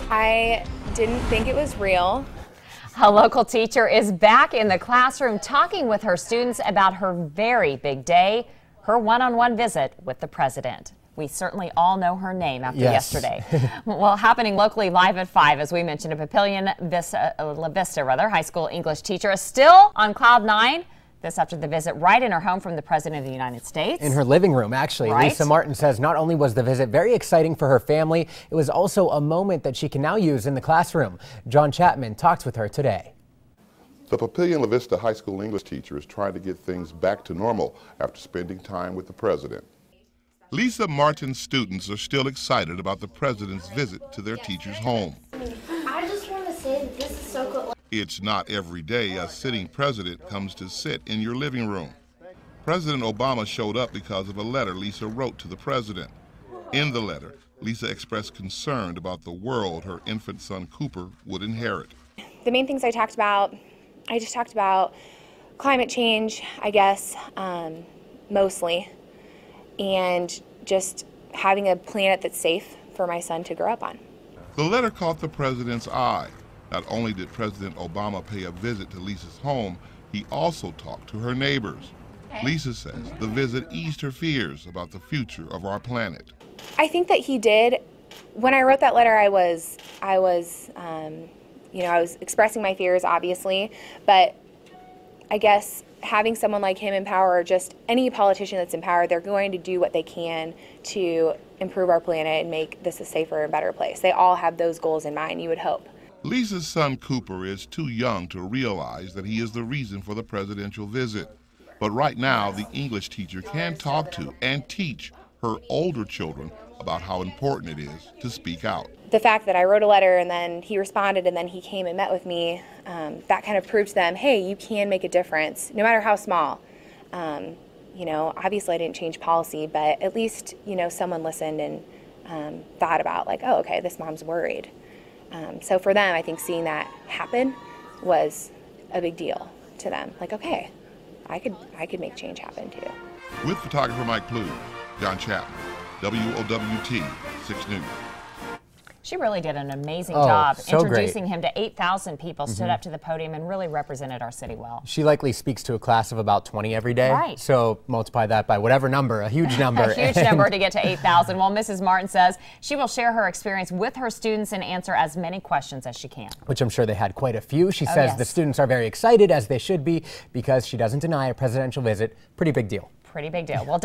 I didn't think it was real. A local teacher is back in the classroom talking with her students about her very big day, her one-on-one visit with the president. We certainly all know her name after yesterday. Well, happening locally live at 5, as we mentioned, a Papillion La Vista High School English teacher is still on cloud 9. This after the visit right in her home from the President of the United States. In her living room, actually. Right? Lisa Martin says not only was the visit very exciting for her family, it was also a moment that she can now use in the classroom. John Chapman talks with her today. The Papillion La Vista High School English teacher is trying to get things back to normal after spending time with the President. Lisa Martin's students are still excited about the President's visit to their teacher's home. I just want to say that this is so cool. It's not every day a sitting president comes to sit in your living room. President Obama showed up because of a letter Lisa wrote to the president. In the letter, Lisa expressed concern about the world her infant son Cooper would inherit. The main things I just talked about climate change, I guess, mostly, and just having a planet that's safe for my son to grow up on. The letter caught the president's eye. Not only did President Obama pay a visit to Lisa's home, he also talked to her neighbors. Lisa says the visit eased her fears about the future of our planet. I think that he did. When I wrote that letter, I was expressing my fears, obviously, but I guess having someone like him in power, or just any politician that's in power, they're going to do what they can to improve our planet and make this a safer and better place. They all have those goals in mind, you would hope. Lisa's son Cooper is too young to realize that he is the reason for the presidential visit. But right now, the English teacher can talk to and teach her older children about how important it is to speak out. The fact that I wrote a letter and then he responded and then he came and met with me, that kind of proved to them, hey, you can make a difference, no matter how small. Obviously I didn't change policy, but at least, someone listened and thought about, like, oh, okay, this mom's worried. So for them, I think seeing that happen was a big deal to them. Like, okay, I could make change happen too. With photographer Mike Plume, John Chapman, WOWT 6 News. She really did an amazing job so introducing him to 8,000 people, stood up to the podium and really represented our city well. She likely speaks to a class of about 20 every day. Right. So multiply that by whatever number, a huge number. A huge number to get to 8,000. Well, Mrs. Martin says she will share her experience with her students and answer as many questions as she can. Which I'm sure they had quite a few. She says the students are very excited, as they should be, because she doesn't deny a presidential visit. Pretty big deal. Pretty big deal. Well,